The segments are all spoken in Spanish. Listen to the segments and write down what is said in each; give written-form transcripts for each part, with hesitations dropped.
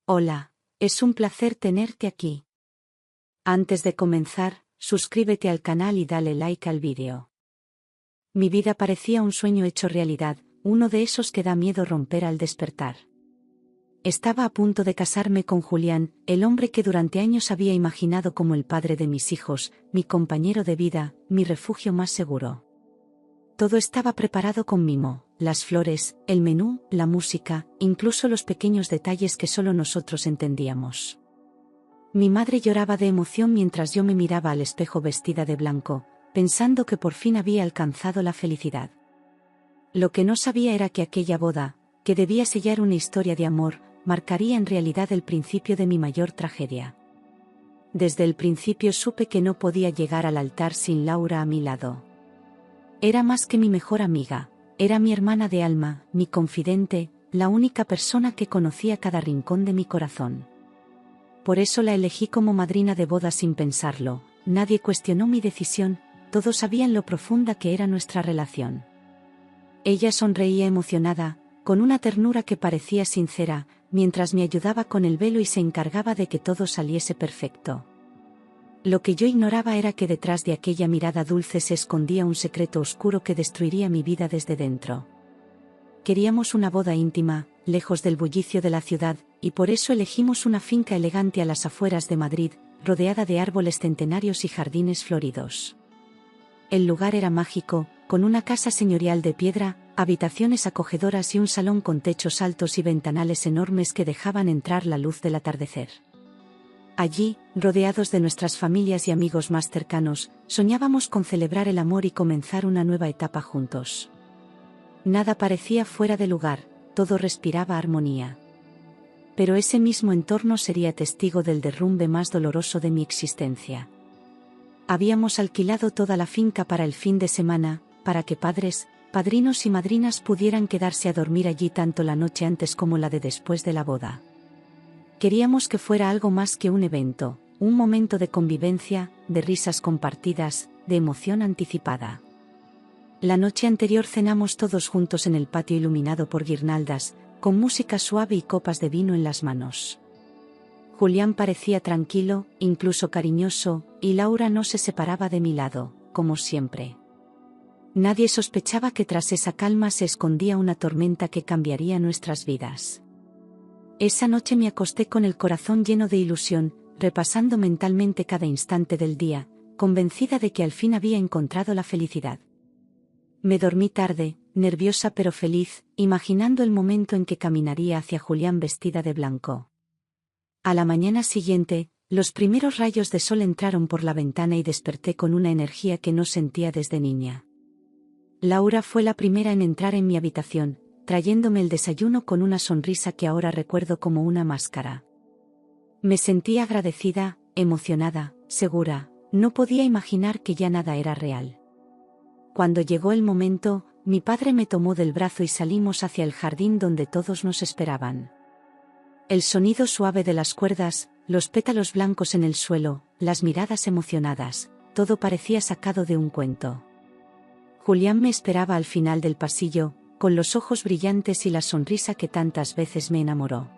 Hola, es un placer tenerte aquí. Antes de comenzar, suscríbete al canal y dale like al vídeo. Mi vida parecía un sueño hecho realidad, uno de esos que da miedo romper al despertar. Estaba a punto de casarme con Julián, el hombre que durante años había imaginado como el padre de mis hijos, mi compañero de vida, mi refugio más seguro. Todo estaba preparado con mimo, las flores, el menú, la música, incluso los pequeños detalles que solo nosotros entendíamos. Mi madre lloraba de emoción mientras yo me miraba al espejo vestida de blanco, pensando que por fin había alcanzado la felicidad. Lo que no sabía era que aquella boda, que debía sellar una historia de amor, marcaría en realidad el principio de mi mayor tragedia. Desde el principio supe que no podía llegar al altar sin Laura a mi lado. Era más que mi mejor amiga, era mi hermana de alma, mi confidente, la única persona que conocía cada rincón de mi corazón. Por eso la elegí como madrina de boda sin pensarlo, nadie cuestionó mi decisión, todos sabían lo profunda que era nuestra relación. Ella sonreía emocionada, con una ternura que parecía sincera, mientras me ayudaba con el velo y se encargaba de que todo saliese perfecto. Lo que yo ignoraba era que detrás de aquella mirada dulce se escondía un secreto oscuro que destruiría mi vida desde dentro. Queríamos una boda íntima, lejos del bullicio de la ciudad, y por eso elegimos una finca elegante a las afueras de Madrid, rodeada de árboles centenarios y jardines floridos. El lugar era mágico, con una casa señorial de piedra, habitaciones acogedoras y un salón con techos altos y ventanales enormes que dejaban entrar la luz del atardecer. Allí, rodeados de nuestras familias y amigos más cercanos, soñábamos con celebrar el amor y comenzar una nueva etapa juntos. Nada parecía fuera de lugar, todo respiraba armonía. Pero ese mismo entorno sería testigo del derrumbe más doloroso de mi existencia. Habíamos alquilado toda la finca para el fin de semana, para que padres, padrinos y madrinas pudieran quedarse a dormir allí tanto la noche antes como la de después de la boda. Queríamos que fuera algo más que un evento, un momento de convivencia, de risas compartidas, de emoción anticipada. La noche anterior cenamos todos juntos en el patio iluminado por guirnaldas, con música suave y copas de vino en las manos. Julián parecía tranquilo, incluso cariñoso, y Laura no se separaba de mi lado, como siempre. Nadie sospechaba que tras esa calma se escondía una tormenta que cambiaría nuestras vidas. Esa noche me acosté con el corazón lleno de ilusión, repasando mentalmente cada instante del día, convencida de que al fin había encontrado la felicidad. Me dormí tarde, nerviosa pero feliz, imaginando el momento en que caminaría hacia Julián vestida de blanco. A la mañana siguiente, los primeros rayos de sol entraron por la ventana y desperté con una energía que no sentía desde niña. Laura fue la primera en entrar en mi habitación, trayéndome el desayuno con una sonrisa que ahora recuerdo como una máscara. Me sentí agradecida, emocionada, segura, no podía imaginar que ya nada era real. Cuando llegó el momento, mi padre me tomó del brazo y salimos hacia el jardín donde todos nos esperaban. El sonido suave de las cuerdas, los pétalos blancos en el suelo, las miradas emocionadas, todo parecía sacado de un cuento. Julián me esperaba al final del pasillo, con los ojos brillantes y la sonrisa que tantas veces me enamoró.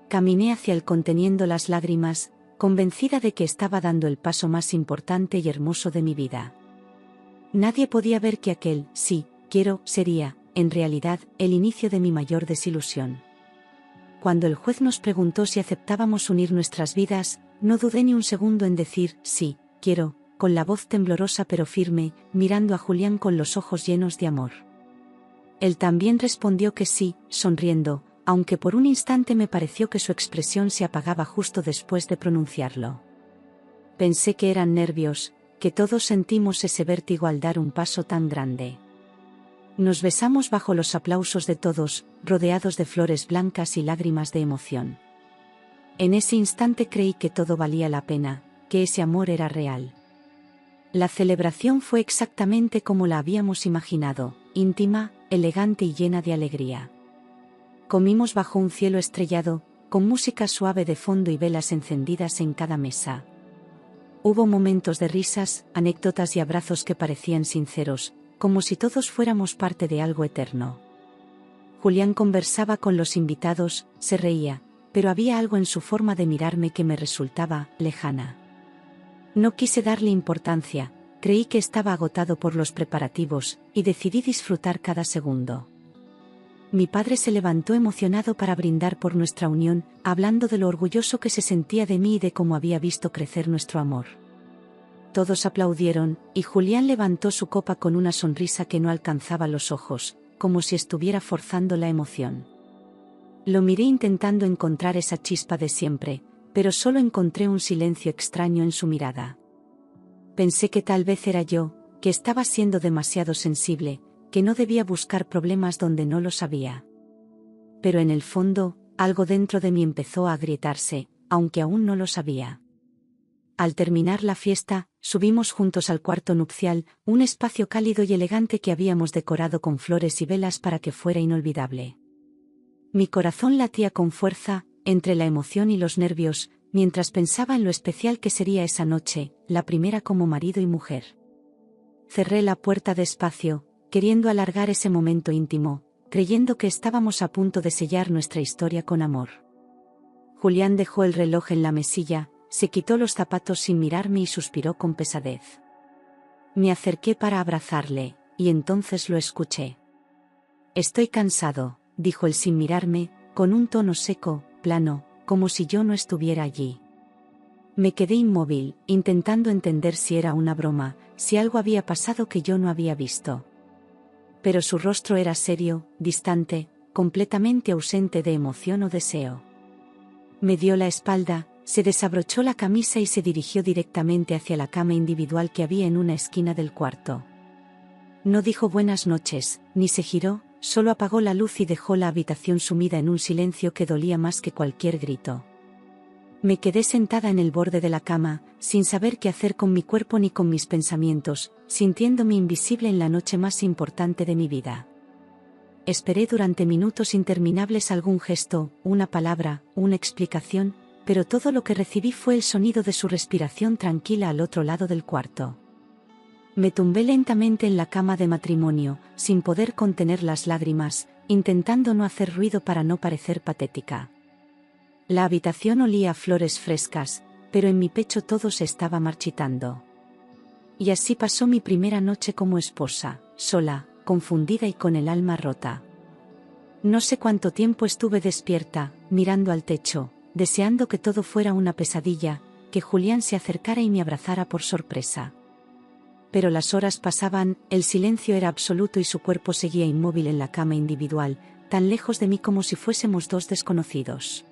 Caminé hacia él conteniendo las lágrimas, convencida de que estaba dando el paso más importante y hermoso de mi vida. Nadie podía ver que aquel, sí, quiero, sería, en realidad, el inicio de mi mayor desilusión. Cuando el juez nos preguntó si aceptábamos unir nuestras vidas, no dudé ni un segundo en decir, sí, quiero, con la voz temblorosa pero firme, mirando a Julián con los ojos llenos de amor. Él también respondió que sí, sonriendo, aunque por un instante me pareció que su expresión se apagaba justo después de pronunciarlo. Pensé que eran nervios, que todos sentimos ese vértigo al dar un paso tan grande. Nos besamos bajo los aplausos de todos, rodeados de flores blancas y lágrimas de emoción. En ese instante creí que todo valía la pena, que ese amor era real. La celebración fue exactamente como la habíamos imaginado, íntima, elegante y llena de alegría. Comimos bajo un cielo estrellado, con música suave de fondo y velas encendidas en cada mesa. Hubo momentos de risas, anécdotas y abrazos que parecían sinceros, como si todos fuéramos parte de algo eterno. Julián conversaba con los invitados, se reía, pero había algo en su forma de mirarme que me resultaba lejana. No quise darle importancia, creí que estaba agotado por los preparativos, y decidí disfrutar cada segundo. Mi padre se levantó emocionado para brindar por nuestra unión, hablando de lo orgulloso que se sentía de mí y de cómo había visto crecer nuestro amor. Todos aplaudieron, y Julián levantó su copa con una sonrisa que no alcanzaba los ojos, como si estuviera forzando la emoción. Lo miré intentando encontrar esa chispa de siempre, pero solo encontré un silencio extraño en su mirada. Pensé que tal vez era yo, que estaba siendo demasiado sensible, que no debía buscar problemas donde no los había. Pero en el fondo, algo dentro de mí empezó a agrietarse, aunque aún no lo sabía. Al terminar la fiesta, subimos juntos al cuarto nupcial, un espacio cálido y elegante que habíamos decorado con flores y velas para que fuera inolvidable. Mi corazón latía con fuerza, entre la emoción y los nervios, mientras pensaba en lo especial que sería esa noche, la primera como marido y mujer. Cerré la puerta despacio, queriendo alargar ese momento íntimo, creyendo que estábamos a punto de sellar nuestra historia con amor. Julián dejó el reloj en la mesilla, se quitó los zapatos sin mirarme y suspiró con pesadez. Me acerqué para abrazarle, y entonces lo escuché. «Estoy cansado», dijo él sin mirarme, con un tono seco, plano, como si yo no estuviera allí. Me quedé inmóvil, intentando entender si era una broma, si algo había pasado que yo no había visto. Pero su rostro era serio, distante, completamente ausente de emoción o deseo. Me dio la espalda, se desabrochó la camisa y se dirigió directamente hacia la cama individual que había en una esquina del cuarto. No dijo buenas noches, ni se giró, solo apagó la luz y dejó la habitación sumida en un silencio que dolía más que cualquier grito. Me quedé sentada en el borde de la cama, sin saber qué hacer con mi cuerpo ni con mis pensamientos, sintiéndome invisible en la noche más importante de mi vida. Esperé durante minutos interminables algún gesto, una palabra, una explicación, pero todo lo que recibí fue el sonido de su respiración tranquila al otro lado del cuarto. Me tumbé lentamente en la cama de matrimonio, sin poder contener las lágrimas, intentando no hacer ruido para no parecer patética. La habitación olía a flores frescas, pero en mi pecho todo se estaba marchitando. Y así pasó mi primera noche como esposa, sola, confundida y con el alma rota. No sé cuánto tiempo estuve despierta, mirando al techo, deseando que todo fuera una pesadilla, que Julián se acercara y me abrazara por sorpresa. Pero las horas pasaban, el silencio era absoluto y su cuerpo seguía inmóvil en la cama individual, tan lejos de mí como si fuésemos dos desconocidos.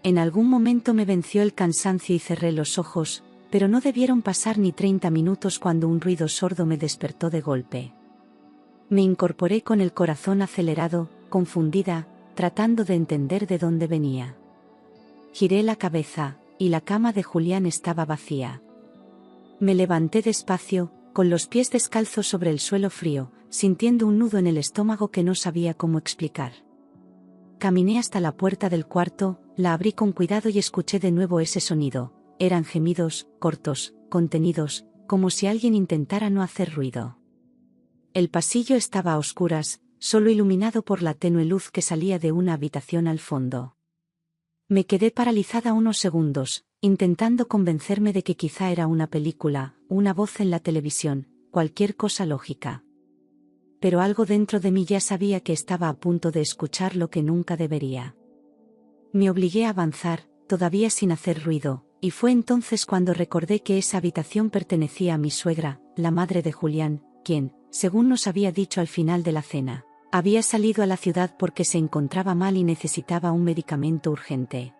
En algún momento me venció el cansancio y cerré los ojos, pero no debieron pasar ni 30 minutos cuando un ruido sordo me despertó de golpe. Me incorporé con el corazón acelerado, confundida, tratando de entender de dónde venía. Giré la cabeza, y la cama de Julián estaba vacía. Me levanté despacio, con los pies descalzos sobre el suelo frío, sintiendo un nudo en el estómago que no sabía cómo explicar. Caminé hasta la puerta del cuarto, la abrí con cuidado y escuché de nuevo ese sonido. Eran gemidos, cortos, contenidos, como si alguien intentara no hacer ruido. El pasillo estaba a oscuras, solo iluminado por la tenue luz que salía de una habitación al fondo. Me quedé paralizada unos segundos, intentando convencerme de que quizá era una película, una voz en la televisión, cualquier cosa lógica. Pero algo dentro de mí ya sabía que estaba a punto de escuchar lo que nunca debería. Me obligué a avanzar, todavía sin hacer ruido, y fue entonces cuando recordé que esa habitación pertenecía a mi suegra, la madre de Julián, quien, según nos había dicho al final de la cena, había salido a la ciudad porque se encontraba mal y necesitaba un medicamento urgente.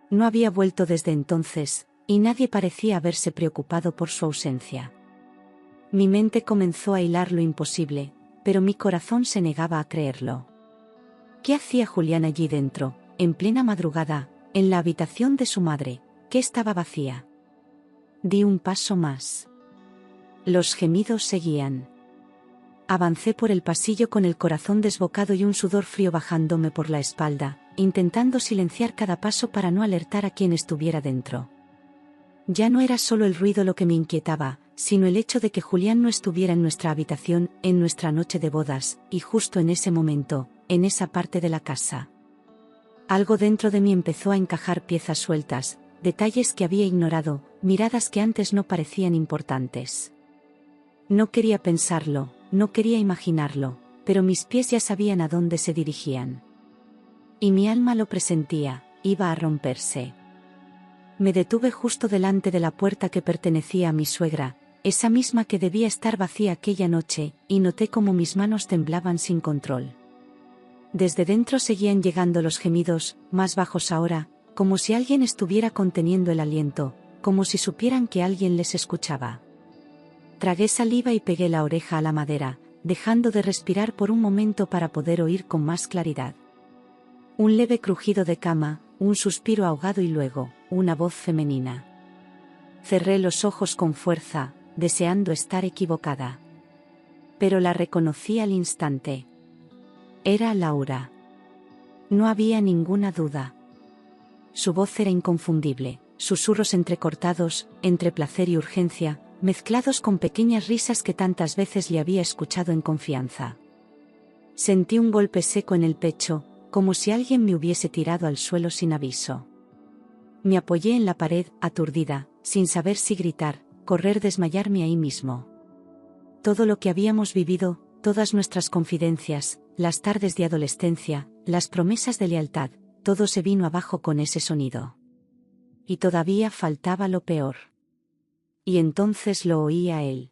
No había vuelto desde entonces, y nadie parecía haberse preocupado por su ausencia. Mi mente comenzó a hilar lo imposible, pero mi corazón se negaba a creerlo. ¿Qué hacía Julián allí dentro, en plena madrugada, en la habitación de su madre, que estaba vacía? Di un paso más. Los gemidos seguían. Avancé por el pasillo con el corazón desbocado y un sudor frío bajándome por la espalda, intentando silenciar cada paso para no alertar a quien estuviera dentro. Ya no era solo el ruido lo que me inquietaba, sino el hecho de que Julián no estuviera en nuestra habitación, en nuestra noche de bodas, y justo en ese momento, en esa parte de la casa. Algo dentro de mí empezó a encajar piezas sueltas, detalles que había ignorado, miradas que antes no parecían importantes. No quería pensarlo, no quería imaginarlo, pero mis pies ya sabían a dónde se dirigían. Y mi alma lo presentía, iba a romperse. Me detuve justo delante de la puerta que pertenecía a mi suegra, esa misma que debía estar vacía aquella noche, y noté cómo mis manos temblaban sin control. Desde dentro seguían llegando los gemidos, más bajos ahora, como si alguien estuviera conteniendo el aliento, como si supieran que alguien les escuchaba. Tragué saliva y pegué la oreja a la madera, dejando de respirar por un momento para poder oír con más claridad. Un leve crujido de cama, un suspiro ahogado y luego, una voz femenina. Cerré los ojos con fuerza, deseando estar equivocada. Pero la reconocí al instante. Era Laura. No había ninguna duda. Su voz era inconfundible, susurros entrecortados, entre placer y urgencia, mezclados con pequeñas risas que tantas veces le había escuchado en confianza. Sentí un golpe seco en el pecho, como si alguien me hubiese tirado al suelo sin aviso. Me apoyé en la pared, aturdida, sin saber si gritar, correr, desmayarme ahí mismo. Todo lo que habíamos vivido, todas nuestras confidencias, las tardes de adolescencia, las promesas de lealtad, todo se vino abajo con ese sonido. Y todavía faltaba lo peor. Y entonces lo oí a él.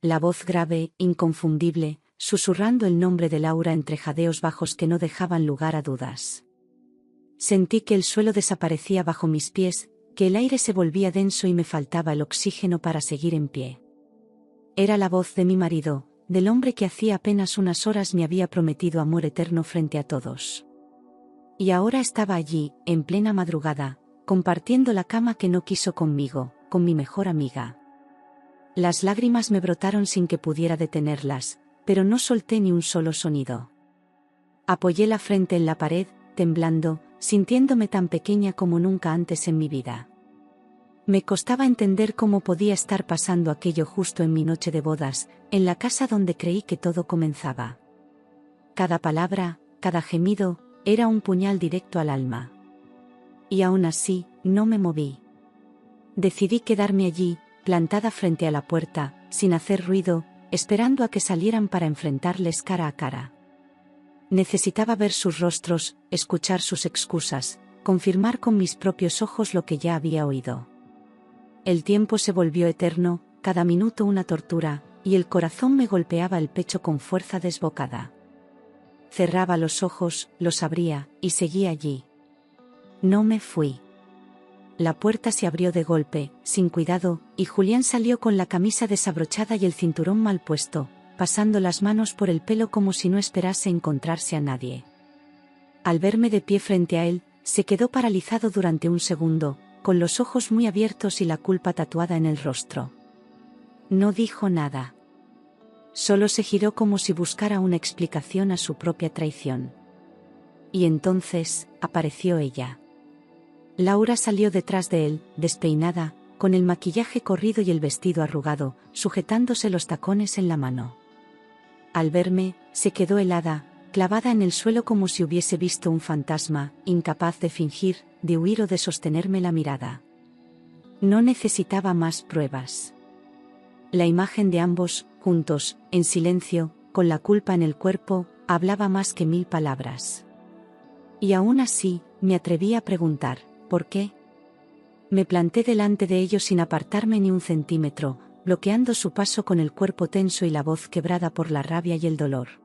La voz grave, inconfundible, susurrando el nombre de Laura entre jadeos bajos que no dejaban lugar a dudas. Sentí que el suelo desaparecía bajo mis pies, que el aire se volvía denso y me faltaba el oxígeno para seguir en pie. Era la voz de mi marido, del hombre que hacía apenas unas horas me había prometido amor eterno frente a todos. Y ahora estaba allí, en plena madrugada, compartiendo la cama que no quiso conmigo, con mi mejor amiga. Las lágrimas me brotaron sin que pudiera detenerlas, pero no solté ni un solo sonido. Apoyé la frente en la pared, temblando, sintiéndome tan pequeña como nunca antes en mi vida. Me costaba entender cómo podía estar pasando aquello justo en mi noche de bodas, en la casa donde creí que todo comenzaba. Cada palabra, cada gemido, era un puñal directo al alma. Y aún así, no me moví. Decidí quedarme allí, plantada frente a la puerta, sin hacer ruido, esperando a que salieran para enfrentarles cara a cara. Necesitaba ver sus rostros, escuchar sus excusas, confirmar con mis propios ojos lo que ya había oído. El tiempo se volvió eterno, cada minuto una tortura, y el corazón me golpeaba el pecho con fuerza desbocada. Cerraba los ojos, los abría, y seguía allí. No me fui. La puerta se abrió de golpe, sin cuidado, y Julián salió con la camisa desabrochada y el cinturón mal puesto, pasando las manos por el pelo como si no esperase encontrarse a nadie. Al verme de pie frente a él, se quedó paralizado durante un segundo, con los ojos muy abiertos y la culpa tatuada en el rostro. No dijo nada. Solo se giró como si buscara una explicación a su propia traición. Y entonces, apareció ella. Laura salió detrás de él, despeinada, con el maquillaje corrido y el vestido arrugado, sujetándose los tacones en la mano. Al verme, se quedó helada, clavada en el suelo como si hubiese visto un fantasma, incapaz de fingir, de huir o de sostenerme la mirada. No necesitaba más pruebas. La imagen de ambos, juntos, en silencio, con la culpa en el cuerpo, hablaba más que 1000 palabras. Y aún así, me atreví a preguntar, ¿por qué? Me planté delante de ellos sin apartarme ni un centímetro, bloqueando su paso con el cuerpo tenso y la voz quebrada por la rabia y el dolor.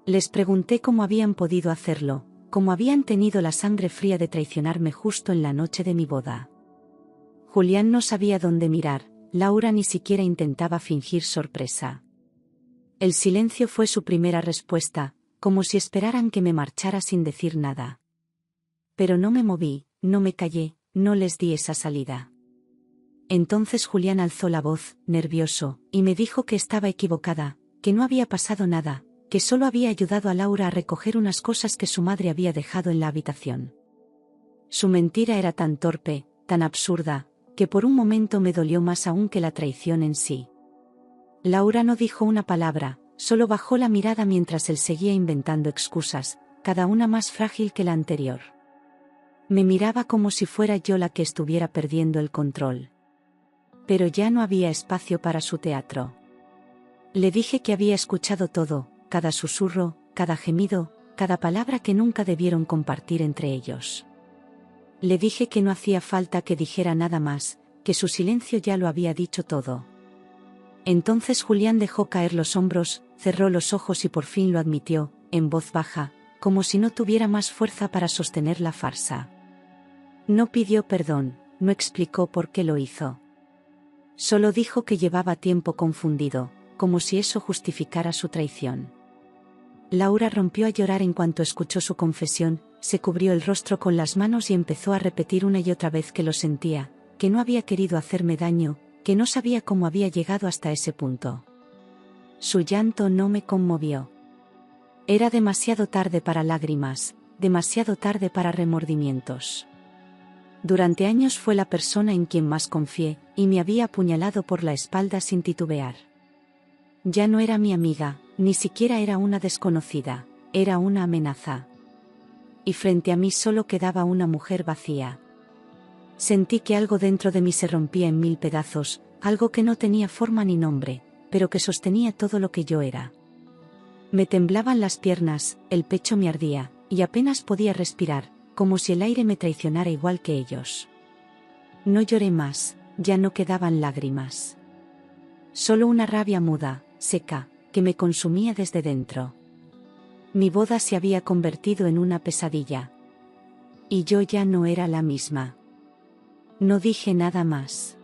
Les pregunté cómo habían podido hacerlo, cómo habían tenido la sangre fría de traicionarme justo en la noche de mi boda. Julián no sabía dónde mirar, Laura ni siquiera intentaba fingir sorpresa. El silencio fue su primera respuesta, como si esperaran que me marchara sin decir nada. Pero no me moví, no me callé, no les di esa salida. Entonces Julián alzó la voz, nervioso, y me dijo que estaba equivocada, que no había pasado nada, que solo había ayudado a Laura a recoger unas cosas que su madre había dejado en la habitación. Su mentira era tan torpe, tan absurda, que por un momento me dolió más aún que la traición en sí. Laura no dijo una palabra, solo bajó la mirada mientras él seguía inventando excusas, cada una más frágil que la anterior. Me miraba como si fuera yo la que estuviera perdiendo el control. Pero ya no había espacio para su teatro. Le dije que había escuchado todo, cada susurro, cada gemido, cada palabra que nunca debieron compartir entre ellos. Le dije que no hacía falta que dijera nada más, que su silencio ya lo había dicho todo. Entonces Julián dejó caer los hombros, cerró los ojos y por fin lo admitió, en voz baja, como si no tuviera más fuerza para sostener la farsa. No pidió perdón, no explicó por qué lo hizo. Solo dijo que llevaba tiempo confundido, como si eso justificara su traición. Laura rompió a llorar en cuanto escuchó su confesión, se cubrió el rostro con las manos y empezó a repetir una y otra vez que lo sentía, que no había querido hacerme daño, que no sabía cómo había llegado hasta ese punto. Su llanto no me conmovió. Era demasiado tarde para lágrimas, demasiado tarde para remordimientos. Durante años fue la persona en quien más confié, y me había apuñalado por la espalda sin titubear. Ya no era mi amiga, ni siquiera era una desconocida, era una amenaza. Y frente a mí solo quedaba una mujer vacía. Sentí que algo dentro de mí se rompía en mil pedazos, algo que no tenía forma ni nombre, pero que sostenía todo lo que yo era. Me temblaban las piernas, el pecho me ardía, y apenas podía respirar, como si el aire me traicionara igual que ellos. No lloré más, ya no quedaban lágrimas. Solo una rabia muda, seca, que me consumía desde dentro. Mi boda se había convertido en una pesadilla. Y yo ya no era la misma. No dije nada más.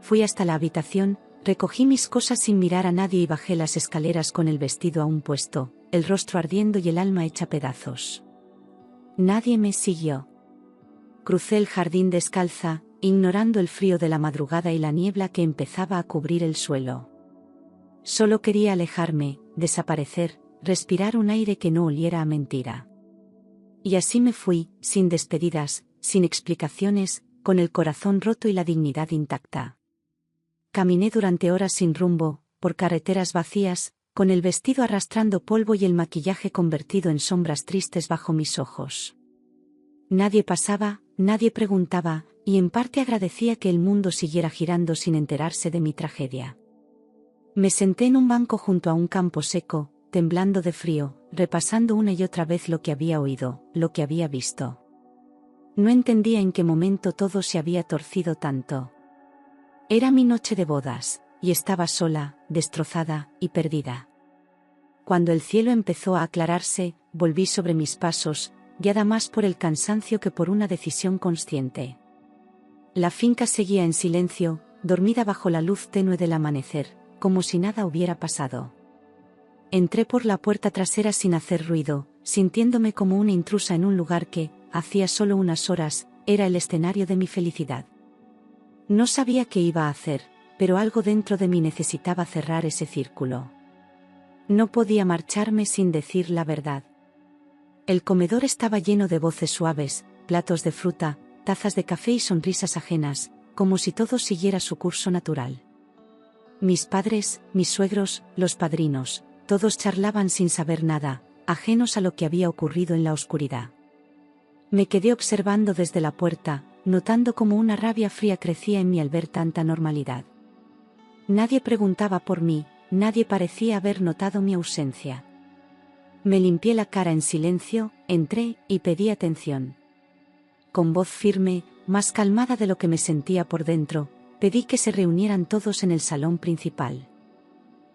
Fui hasta la habitación, recogí mis cosas sin mirar a nadie y bajé las escaleras con el vestido aún puesto, el rostro ardiendo y el alma hecha pedazos. Nadie me siguió. Crucé el jardín descalza, ignorando el frío de la madrugada y la niebla que empezaba a cubrir el suelo. Solo quería alejarme, desaparecer, respirar un aire que no oliera a mentira. Y así me fui, sin despedidas, sin explicaciones, con el corazón roto y la dignidad intacta. Caminé durante horas sin rumbo, por carreteras vacías, con el vestido arrastrando polvo y el maquillaje convertido en sombras tristes bajo mis ojos. Nadie pasaba, nadie preguntaba, y en parte agradecía que el mundo siguiera girando sin enterarse de mi tragedia. Me senté en un banco junto a un campo seco, temblando de frío, repasando una y otra vez lo que había oído, lo que había visto. No entendía en qué momento todo se había torcido tanto. Era mi noche de bodas, y estaba sola, destrozada y perdida. Cuando el cielo empezó a aclararse, volví sobre mis pasos, guiada más por el cansancio que por una decisión consciente. La finca seguía en silencio, dormida bajo la luz tenue del amanecer, como si nada hubiera pasado. Entré por la puerta trasera sin hacer ruido, sintiéndome como una intrusa en un lugar que, hacía solo unas horas, era el escenario de mi felicidad. No sabía qué iba a hacer, pero algo dentro de mí necesitaba cerrar ese círculo. No podía marcharme sin decir la verdad. El comedor estaba lleno de voces suaves, platos de fruta, tazas de café y sonrisas ajenas, como si todo siguiera su curso natural. Mis padres, mis suegros, los padrinos, todos charlaban sin saber nada, ajenos a lo que había ocurrido en la oscuridad. Me quedé observando desde la puerta, notando cómo una rabia fría crecía en mí al ver tanta normalidad. Nadie preguntaba por mí, nadie parecía haber notado mi ausencia. Me limpié la cara en silencio, entré y pedí atención. Con voz firme, más calmada de lo que me sentía por dentro, pedí que se reunieran todos en el salón principal.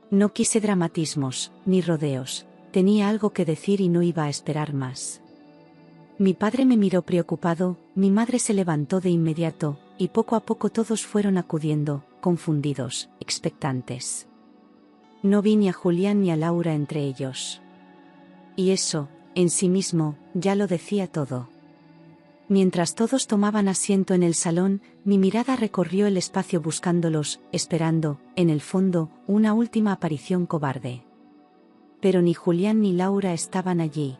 No quise dramatismos, ni rodeos, tenía algo que decir y no iba a esperar más. Mi padre me miró preocupado, mi madre se levantó de inmediato, y poco a poco todos fueron acudiendo, confundidos, expectantes. No vi ni a Julián ni a Laura entre ellos. Y eso, en sí mismo, ya lo decía todo. Mientras todos tomaban asiento en el salón, mi mirada recorrió el espacio buscándolos, esperando, en el fondo, una última aparición cobarde. Pero ni Julián ni Laura estaban allí.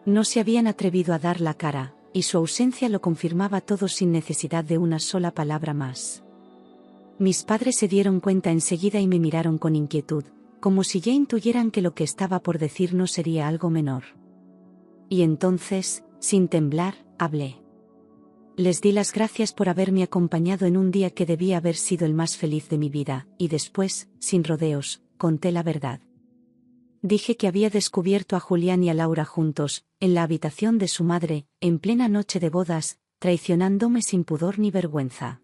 No se habían atrevido a dar la cara, y su ausencia lo confirmaba todo sin necesidad de una sola palabra más. Mis padres se dieron cuenta enseguida y me miraron con inquietud, como si ya intuyeran que lo que estaba por decir no sería algo menor. Y entonces, sin temblar, hablé. Les di las gracias por haberme acompañado en un día que debía haber sido el más feliz de mi vida, y después, sin rodeos, conté la verdad. Dije que había descubierto a Julián y a Laura juntos, en la habitación de su madre, en plena noche de bodas, traicionándome sin pudor ni vergüenza.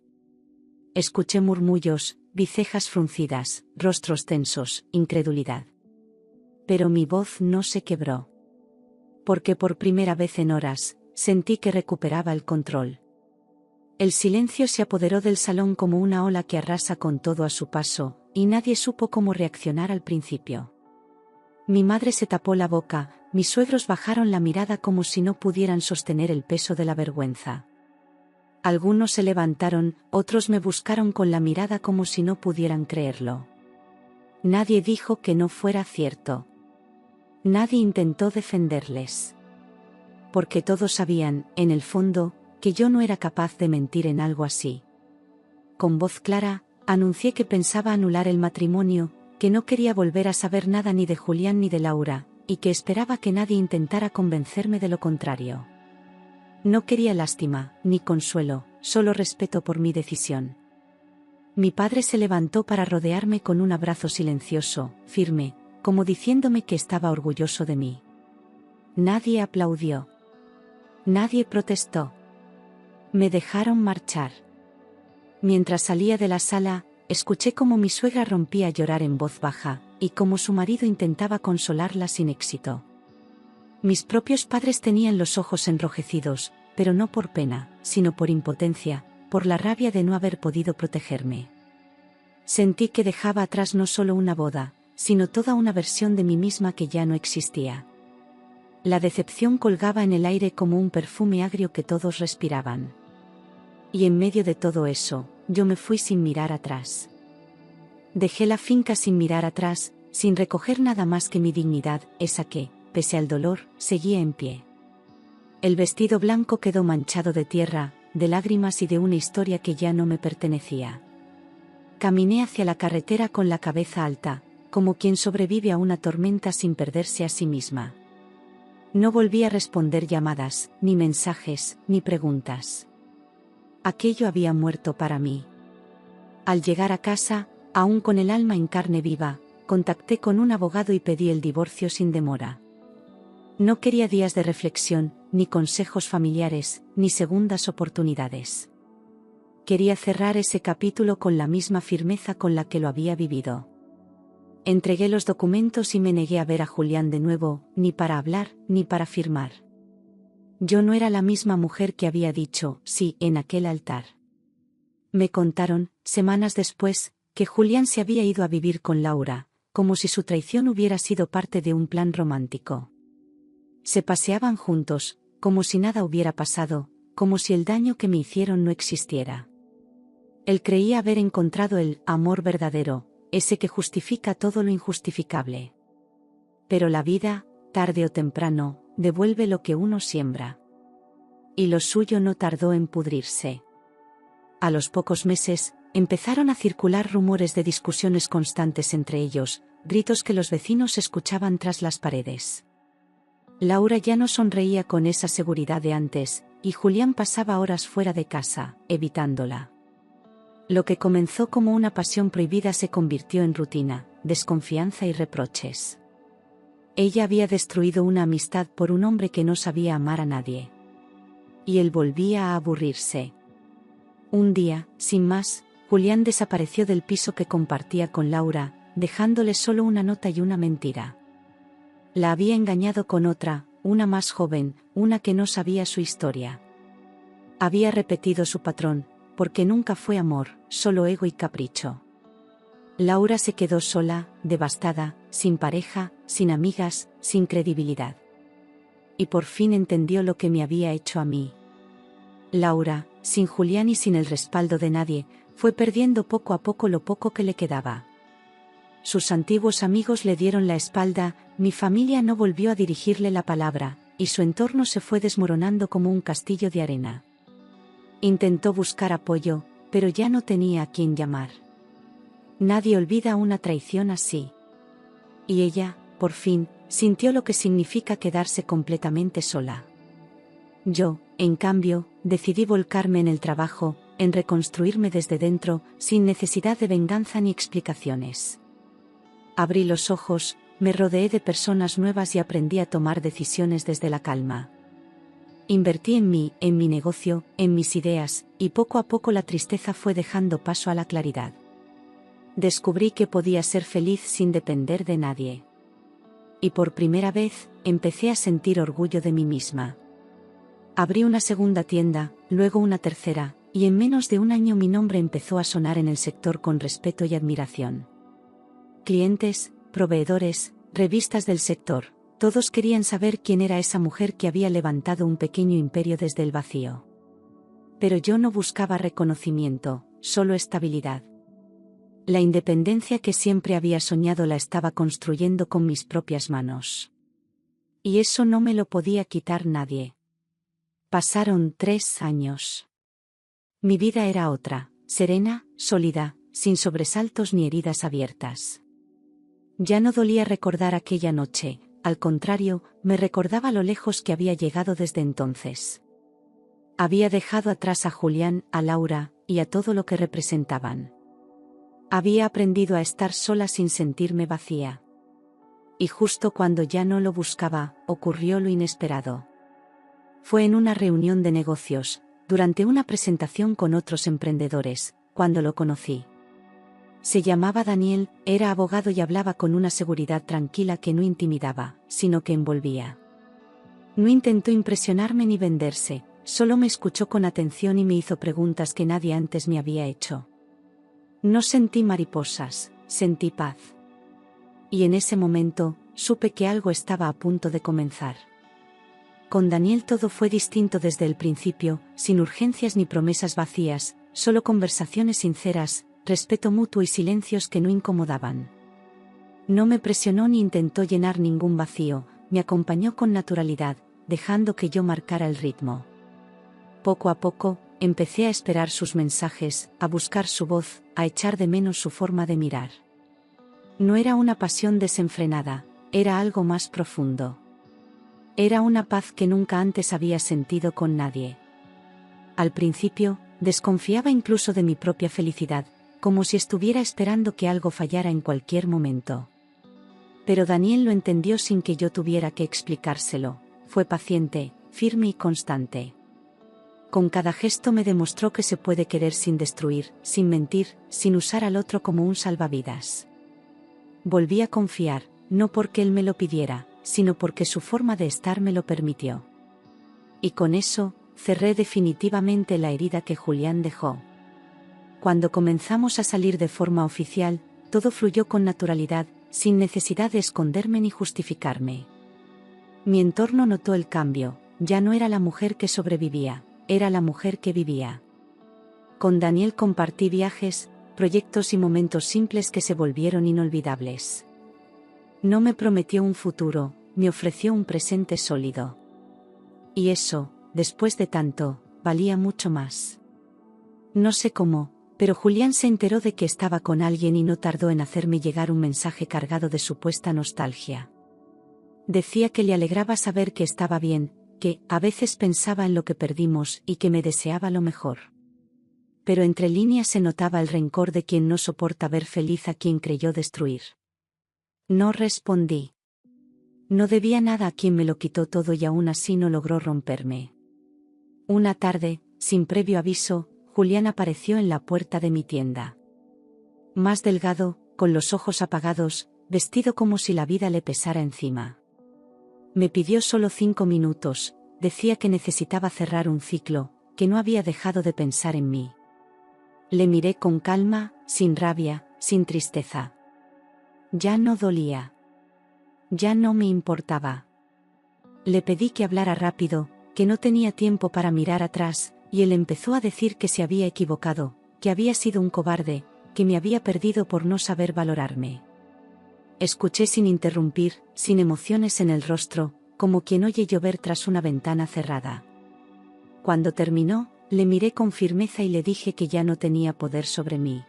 Escuché murmullos, vi cejas fruncidas, rostros tensos, incredulidad. Pero mi voz no se quebró. Porque por primera vez en horas, sentí que recuperaba el control. El silencio se apoderó del salón como una ola que arrasa con todo a su paso, y nadie supo cómo reaccionar al principio. Mi madre se tapó la boca, mis suegros bajaron la mirada como si no pudieran sostener el peso de la vergüenza. Algunos se levantaron, otros me buscaron con la mirada como si no pudieran creerlo. Nadie dijo que no fuera cierto. Nadie intentó defenderles. Porque todos sabían, en el fondo, que yo no era capaz de mentir en algo así. Con voz clara, anuncié que pensaba anular el matrimonio, que no quería volver a saber nada ni de Julián ni de Laura, y que esperaba que nadie intentara convencerme de lo contrario. No quería lástima, ni consuelo, solo respeto por mi decisión. Mi padre se levantó para rodearme con un abrazo silencioso, firme, como diciéndome que estaba orgulloso de mí. Nadie aplaudió. Nadie protestó. Me dejaron marchar. Mientras salía de la sala, escuché cómo mi suegra rompía a llorar en voz baja, y cómo su marido intentaba consolarla sin éxito. Mis propios padres tenían los ojos enrojecidos, pero no por pena, sino por impotencia, por la rabia de no haber podido protegerme. Sentí que dejaba atrás no solo una boda, sino toda una versión de mí misma que ya no existía. La decepción colgaba en el aire como un perfume agrio que todos respiraban. Y en medio de todo eso, yo me fui sin mirar atrás. Dejé la finca sin mirar atrás, sin recoger nada más que mi dignidad, esa que, pese al dolor, seguía en pie. El vestido blanco quedó manchado de tierra, de lágrimas y de una historia que ya no me pertenecía. Caminé hacia la carretera con la cabeza alta, como quien sobrevive a una tormenta sin perderse a sí misma. No volví a responder llamadas, ni mensajes, ni preguntas. Aquello había muerto para mí. Al llegar a casa, aún con el alma en carne viva, contacté con un abogado y pedí el divorcio sin demora. No quería días de reflexión, ni consejos familiares, ni segundas oportunidades. Quería cerrar ese capítulo con la misma firmeza con la que lo había vivido. Entregué los documentos y me negué a ver a Julián de nuevo, ni para hablar, ni para firmar. Yo no era la misma mujer que había dicho sí en aquel altar. Me contaron, semanas después, que Julián se había ido a vivir con Laura, como si su traición hubiera sido parte de un plan romántico. Se paseaban juntos, como si nada hubiera pasado, como si el daño que me hicieron no existiera. Él creía haber encontrado el amor verdadero, ese que justifica todo lo injustificable. Pero la vida, tarde o temprano, devuelve lo que uno siembra. Y lo suyo no tardó en pudrirse. A los pocos meses, empezaron a circular rumores de discusiones constantes entre ellos, gritos que los vecinos escuchaban tras las paredes. Laura ya no sonreía con esa seguridad de antes, y Julián pasaba horas fuera de casa, evitándola. Lo que comenzó como una pasión prohibida se convirtió en rutina, desconfianza y reproches. Ella había destruido una amistad por un hombre que no sabía amar a nadie. Y él volvía a aburrirse. Un día, sin más, Julián desapareció del piso que compartía con Laura, dejándole solo una nota y una mentira. La había engañado con otra, una más joven, una que no sabía su historia. Había repetido su patrón, porque nunca fue amor, solo ego y capricho. Laura se quedó sola, devastada, sin pareja, sin amigas, sin credibilidad. Y por fin entendió lo que me había hecho a mí. Laura, sin Julián y sin el respaldo de nadie, fue perdiendo poco a poco lo poco que le quedaba. Sus antiguos amigos le dieron la espalda, mi familia no volvió a dirigirle la palabra, y su entorno se fue desmoronando como un castillo de arena. Intentó buscar apoyo, pero ya no tenía a quién llamar. Nadie olvida una traición así. Y ella, por fin, sintió lo que significa quedarse completamente sola. Yo, en cambio, decidí volcarme en el trabajo, en reconstruirme desde dentro, sin necesidad de venganza ni explicaciones. Abrí los ojos, me rodeé de personas nuevas y aprendí a tomar decisiones desde la calma. Invertí en mí, en mi negocio, en mis ideas, y poco a poco la tristeza fue dejando paso a la claridad. Descubrí que podía ser feliz sin depender de nadie. Y por primera vez, empecé a sentir orgullo de mí misma. Abrí una segunda tienda, luego una tercera, y en menos de un año mi nombre empezó a sonar en el sector con respeto y admiración. Clientes, proveedores, revistas del sector, todos querían saber quién era esa mujer que había levantado un pequeño imperio desde el vacío. Pero yo no buscaba reconocimiento, solo estabilidad. La independencia que siempre había soñado la estaba construyendo con mis propias manos. Y eso no me lo podía quitar nadie. Pasaron 3 años. Mi vida era otra, serena, sólida, sin sobresaltos ni heridas abiertas. Ya no dolía recordar aquella noche, al contrario, me recordaba lo lejos que había llegado desde entonces. Había dejado atrás a Julián, a Laura, y a todo lo que representaban. Había aprendido a estar sola sin sentirme vacía. Y justo cuando ya no lo buscaba, ocurrió lo inesperado. Fue en una reunión de negocios, durante una presentación con otros emprendedores, cuando lo conocí. Se llamaba Daniel, era abogado y hablaba con una seguridad tranquila que no intimidaba, sino que envolvía. No intentó impresionarme ni venderse, solo me escuchó con atención y me hizo preguntas que nadie antes me había hecho. No sentí mariposas, sentí paz. Y en ese momento, supe que algo estaba a punto de comenzar. Con Daniel todo fue distinto desde el principio, sin urgencias ni promesas vacías, solo conversaciones sinceras, respeto mutuo y silencios que no incomodaban. No me presionó ni intentó llenar ningún vacío, me acompañó con naturalidad, dejando que yo marcara el ritmo. Poco a poco, empecé a esperar sus mensajes, a buscar su voz, a echar de menos su forma de mirar. No era una pasión desenfrenada, era algo más profundo. Era una paz que nunca antes había sentido con nadie. Al principio, desconfiaba incluso de mi propia felicidad, como si estuviera esperando que algo fallara en cualquier momento. Pero Daniel lo entendió sin que yo tuviera que explicárselo, fue paciente, firme y constante. Con cada gesto me demostró que se puede querer sin destruir, sin mentir, sin usar al otro como un salvavidas. Volví a confiar, no porque él me lo pidiera, sino porque su forma de estar me lo permitió. Y con eso, cerré definitivamente la herida que Julián dejó. Cuando comenzamos a salir de forma oficial, todo fluyó con naturalidad, sin necesidad de esconderme ni justificarme. Mi entorno notó el cambio, ya no era la mujer que sobrevivía, era la mujer que vivía. Con Daniel compartí viajes, proyectos y momentos simples que se volvieron inolvidables. No me prometió un futuro, me ofreció un presente sólido. Y eso, después de tanto, valía mucho más. No sé cómo, pero Julián se enteró de que estaba con alguien y no tardó en hacerme llegar un mensaje cargado de supuesta nostalgia. Decía que le alegraba saber que estaba bien, que a veces pensaba en lo que perdimos y que me deseaba lo mejor. Pero entre líneas se notaba el rencor de quien no soporta ver feliz a quien creyó destruir. No respondí. No debía nada a quien me lo quitó todo y aún así no logró romperme. Una tarde, sin previo aviso, Julián apareció en la puerta de mi tienda. Más delgado, con los ojos apagados, vestido como si la vida le pesara encima. Me pidió solo 5 minutos, decía que necesitaba cerrar un ciclo, que no había dejado de pensar en mí. Le miré con calma, sin rabia, sin tristeza. Ya no dolía. Ya no me importaba. Le pedí que hablara rápido, que no tenía tiempo para mirar atrás, y él empezó a decir que se había equivocado, que había sido un cobarde, que me había perdido por no saber valorarme. Escuché sin interrumpir, sin emociones en el rostro, como quien oye llover tras una ventana cerrada. Cuando terminó, le miré con firmeza y le dije que ya no tenía poder sobre mí.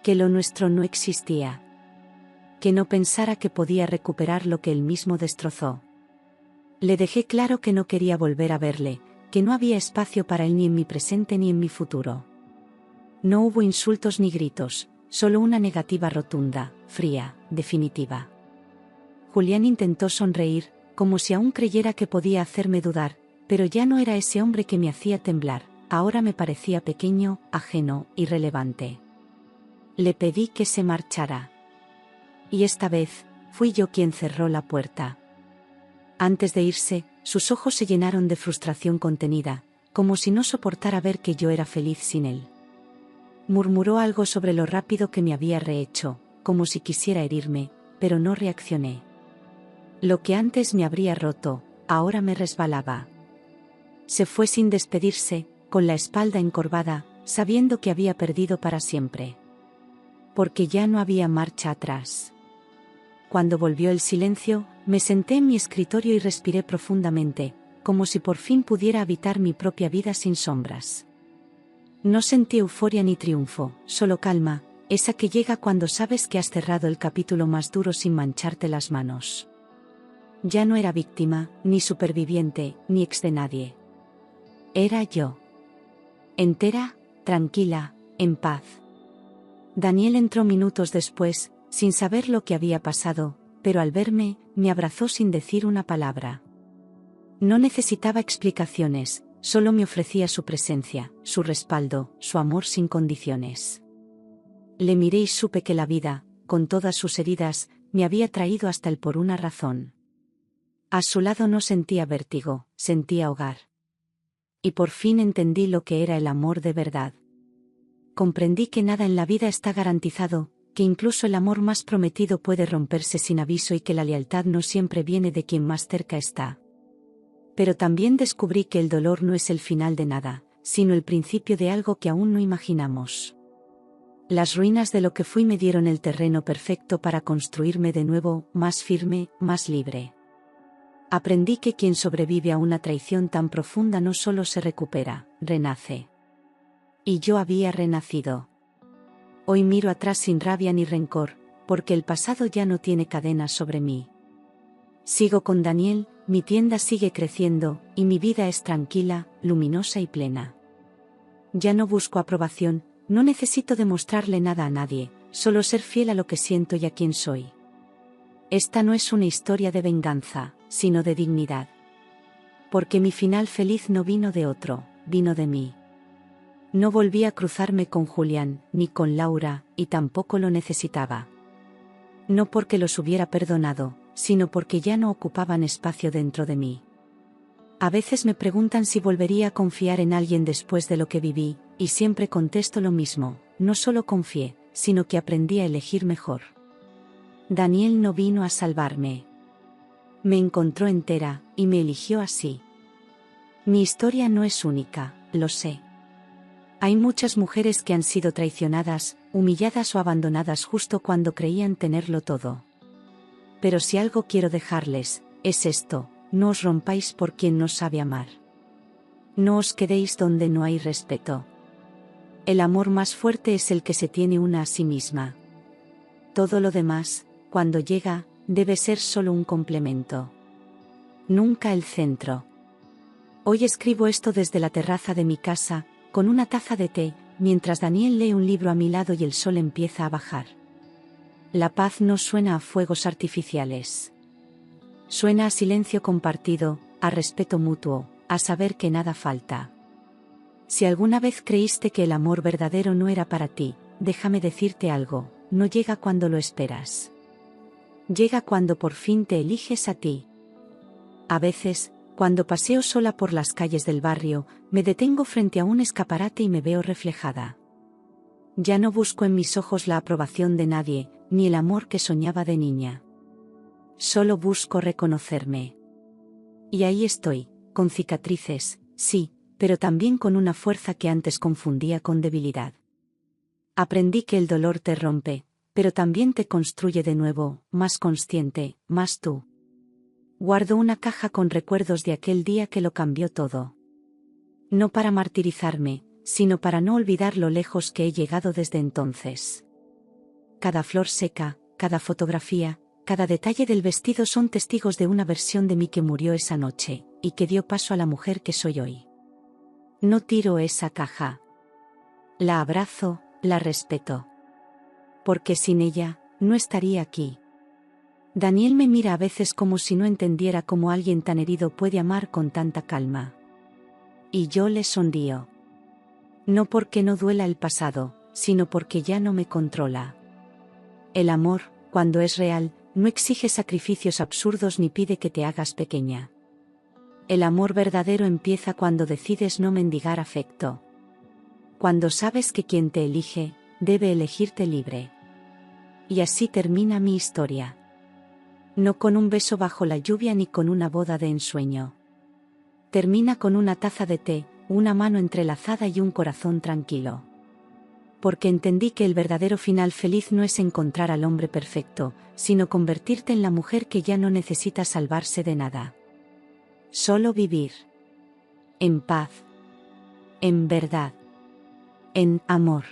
Que lo nuestro no existía. que no pensara que podía recuperar lo que él mismo destrozó. Le dejé claro que no quería volver a verle, que no había espacio para él ni en mi presente ni en mi futuro. No hubo insultos ni gritos, solo una negativa rotunda, fría, definitiva. Julián intentó sonreír, como si aún creyera que podía hacerme dudar, pero ya no era ese hombre que me hacía temblar, ahora me parecía pequeño, ajeno, irrelevante. Le pedí que se marchara. Y esta vez, fui yo quien cerró la puerta. Antes de irse, sus ojos se llenaron de frustración contenida, como si no soportara ver que yo era feliz sin él. Murmuró algo sobre lo rápido que me había rehecho, como si quisiera herirme, pero no reaccioné. Lo que antes me habría roto, ahora me resbalaba. Se fue sin despedirse, con la espalda encorvada, sabiendo que había perdido para siempre. Porque ya no había marcha atrás. Cuando volvió el silencio, me senté en mi escritorio y respiré profundamente, como si por fin pudiera habitar mi propia vida sin sombras. No sentí euforia ni triunfo, solo calma, esa que llega cuando sabes que has cerrado el capítulo más duro sin mancharte las manos. Ya no era víctima, ni superviviente, ni ex de nadie. Era yo. Entera, tranquila, en paz. Daniel entró minutos después, sin saber lo que había pasado, pero al verme, me abrazó sin decir una palabra. No necesitaba explicaciones, solo me ofrecía su presencia, su respaldo, su amor sin condiciones. Le miré y supe que la vida, con todas sus heridas, me había traído hasta él por una razón. A su lado no sentía vértigo, sentía hogar. Y por fin entendí lo que era el amor de verdad. Comprendí que nada en la vida está garantizado, que incluso el amor más prometido puede romperse sin aviso y que la lealtad no siempre viene de quien más cerca está. Pero también descubrí que el dolor no es el final de nada, sino el principio de algo que aún no imaginamos. Las ruinas de lo que fui me dieron el terreno perfecto para construirme de nuevo, más firme, más libre. Aprendí que quien sobrevive a una traición tan profunda no solo se recupera, renace. Y yo había renacido. Hoy miro atrás sin rabia ni rencor, porque el pasado ya no tiene cadenas sobre mí. Sigo con Daniel, mi tienda sigue creciendo, y mi vida es tranquila, luminosa y plena. Ya no busco aprobación, no necesito demostrarle nada a nadie, solo ser fiel a lo que siento y a quien soy. Esta no es una historia de venganza, sino de dignidad. Porque mi final feliz no vino de otro, vino de mí. No volví a cruzarme con Julián, ni con Laura, y tampoco lo necesitaba. No porque los hubiera perdonado, sino porque ya no ocupaban espacio dentro de mí. A veces me preguntan si volvería a confiar en alguien después de lo que viví, y siempre contesto lo mismo, no solo confié, sino que aprendí a elegir mejor. Daniel no vino a salvarme. Me encontró entera, y me eligió así. Mi historia no es única, lo sé. Hay muchas mujeres que han sido traicionadas, humilladas o abandonadas justo cuando creían tenerlo todo. Pero si algo quiero dejarles, es esto: no os rompáis por quien no sabe amar. No os quedéis donde no hay respeto. El amor más fuerte es el que se tiene una a sí misma. Todo lo demás, cuando llega, debe ser solo un complemento. Nunca el centro. Hoy escribo esto desde la terraza de mi casa, con una taza de té, mientras Daniel lee un libro a mi lado y el sol empieza a bajar. La paz no suena a fuegos artificiales. Suena a silencio compartido, a respeto mutuo, a saber que nada falta. Si alguna vez creíste que el amor verdadero no era para ti, déjame decirte algo: no llega cuando lo esperas. Llega cuando por fin te eliges a ti. A veces, cuando paseo sola por las calles del barrio, me detengo frente a un escaparate y me veo reflejada. Ya no busco en mis ojos la aprobación de nadie, ni el amor que soñaba de niña. Solo busco reconocerme. Y ahí estoy, con cicatrices, sí, pero también con una fuerza que antes confundía con debilidad. Aprendí que el dolor te rompe, pero también te construye de nuevo, más consciente, más tú. Guardo una caja con recuerdos de aquel día que lo cambió todo. No para martirizarme, sino para no olvidar lo lejos que he llegado desde entonces. Cada flor seca, cada fotografía, cada detalle del vestido son testigos de una versión de mí que murió esa noche, y que dio paso a la mujer que soy hoy. No tiro esa caja. La abrazo, la respeto. Porque sin ella, no estaría aquí. Daniel me mira a veces como si no entendiera cómo alguien tan herido puede amar con tanta calma. Y yo le sonrío. No porque no duela el pasado, sino porque ya no me controla. El amor, cuando es real, no exige sacrificios absurdos ni pide que te hagas pequeña. El amor verdadero empieza cuando decides no mendigar afecto. Cuando sabes que quien te elige, debe elegirte libre. Y así termina mi historia. No con un beso bajo la lluvia ni con una boda de ensueño. Termina con una taza de té, una mano entrelazada y un corazón tranquilo. Porque entendí que el verdadero final feliz no es encontrar al hombre perfecto, sino convertirte en la mujer que ya no necesita salvarse de nada. Solo vivir. En paz. En verdad. En amor.